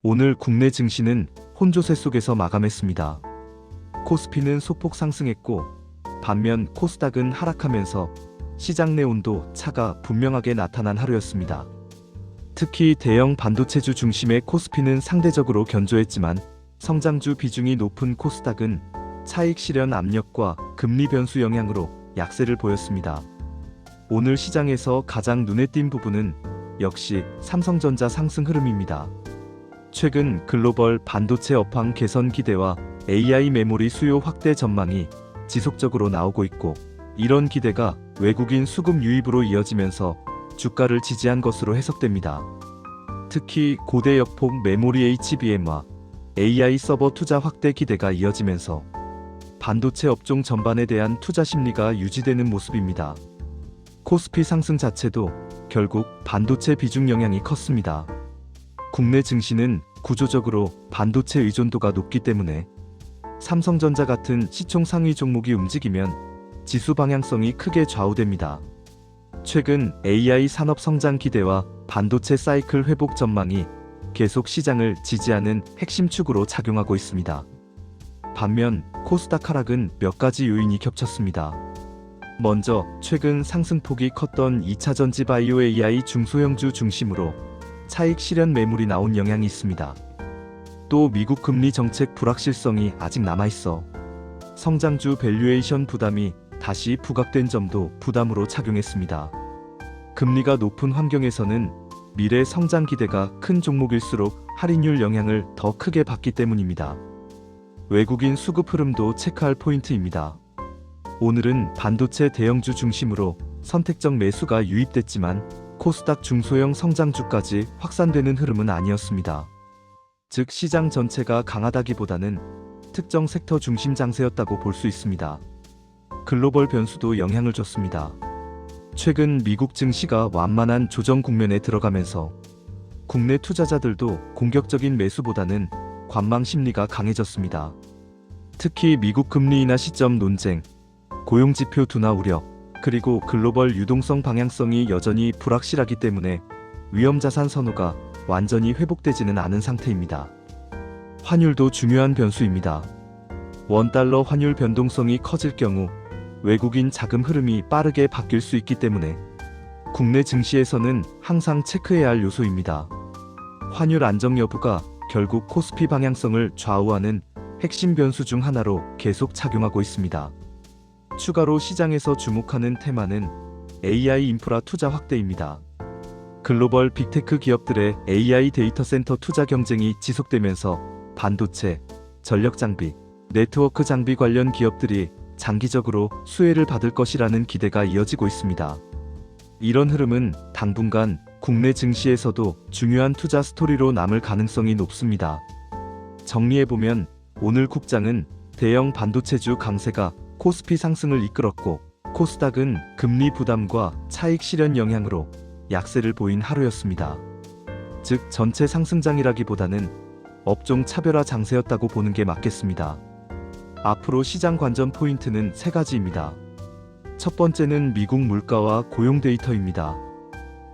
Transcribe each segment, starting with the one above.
오늘 국내 증시는 혼조세 속에서 마감했습니다. 코스피는 소폭 상승했고 반면 코스닥은 하락하면서 시장 내 온도 차가 분명하게 나타난 하루였습니다. 특히 대형 반도체주 중심의 코스피는 상대적으로 견조했지만 성장주 비중이 높은 코스닥은 차익 실현 압력과 금리 변수 영향으로 약세를 보였습니다. 오늘 시장에서 가장 눈에 띈 부분은 역시 삼성전자 상승 흐름입니다. 최근 글로벌 반도체 업황 개선 기대와 AI 메모리 수요 확대 전망이 지속적으로 나오고 있고, 이런 기대가 외국인 수급 유입으로 이어지면서 주가를 지지한 것으로 해석됩니다. 특히 고대 역폭 메모리 HBM과 AI 서버 투자 확대 기대가 이어지면서 반도체 업종 전반에 대한 투자 심리가 유지되는 모습입니다. 코스피 상승 자체도 결국 반도체 비중 영향이 컸습니다. 국내 증시는 구조적으로 반도체 의존도가 높기 때문에 삼성전자 같은 시총 상위 종목이 움직이면 지수 방향성이 크게 좌우됩니다. 최근 AI 산업 성장 기대와 반도체 사이클 회복 전망이 계속 시장을 지지하는 핵심 축으로 작용하고 있습니다. 반면 코스닥 하락은 몇 가지 요인이 겹쳤습니다. 먼저 최근 상승폭이 컸던 2차전지 바이오 AI 중소형주 중심으로 차익 실현 매물이 나온 영향이 있습니다. 또 미국 금리 정책 불확실성이 아직 남아있어 성장주 밸류에이션 부담이 다시 부각된 점도 부담으로 작용했습니다. 금리가 높은 환경에서는 미래 성장 기대가 큰 종목일수록 할인율 영향을 더 크게 받기 때문입니다. 외국인 수급 흐름도 체크할 포인트입니다. 오늘은 반도체 대형주 중심으로 선택적 매수가 유입됐지만 코스닥 중소형 성장주까지 확산되는 흐름은 아니었습니다. 즉 시장 전체가 강하다기보다는 특정 섹터 중심 장세였다고 볼 수 있습니다. 글로벌 변수도 영향을 줬습니다. 최근 미국 증시가 완만한 조정 국면에 들어가면서 국내 투자자들도 공격적인 매수보다는 관망 심리가 강해졌습니다. 특히 미국 금리 인하 시점 논쟁, 고용지표 둔화 우려, 그리고 글로벌 유동성 방향성이 여전히 불확실하기 때문에 위험자산 선호가 완전히 회복되지는 않은 상태입니다. 환율도 중요한 변수입니다. 원달러 환율 변동성이 커질 경우 외국인 자금 흐름이 빠르게 바뀔 수 있기 때문에 국내 증시에서는 항상 체크해야 할 요소입니다. 환율 안정 여부가 결국 코스피 방향성을 좌우하는 핵심 변수 중 하나로 계속 작용하고 있습니다. 추가로 시장에서 주목하는 테마는 AI 인프라 투자 확대입니다. 글로벌 빅테크 기업들의 AI 데이터 센터 투자 경쟁이 지속되면서 반도체, 전력 장비, 네트워크 장비 관련 기업들이 장기적으로 수혜를 받을 것이라는 기대가 이어지고 있습니다. 이런 흐름은 당분간 국내 증시에서도 중요한 투자 스토리로 남을 가능성이 높습니다. 정리해보면 오늘 국장은 대형 반도체주 강세가 코스피 상승을 이끌었고, 코스닥은 금리 부담과 차익 실현 영향으로 약세를 보인 하루였습니다. 즉 전체 상승장이라기보다는 업종 차별화 장세였다고 보는 게 맞겠습니다. 앞으로 시장 관전 포인트는 세 가지입니다. 첫 번째는 미국 물가와 고용 데이터입니다.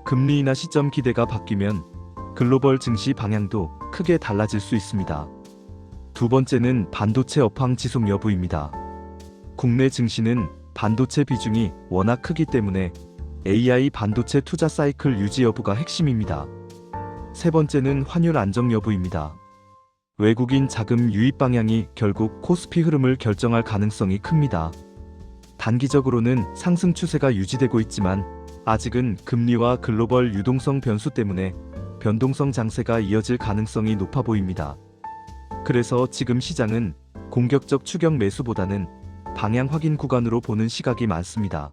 금리 인하 시점 기대가 바뀌면 글로벌 증시 방향도 크게 달라질 수 있습니다. 두 번째는 반도체 업황 지속 여부입니다. 국내 증시는 반도체 비중이 워낙 크기 때문에 AI 반도체 투자 사이클 유지 여부가 핵심입니다. 세 번째는 환율 안정 여부입니다. 외국인 자금 유입 방향이 결국 코스피 흐름을 결정할 가능성이 큽니다. 단기적으로는 상승 추세가 유지되고 있지만 아직은 금리와 글로벌 유동성 변수 때문에 변동성 장세가 이어질 가능성이 높아 보입니다. 그래서 지금 시장은 공격적 추격 매수보다는 방향 확인 구간으로 보는 시각이 많습니다.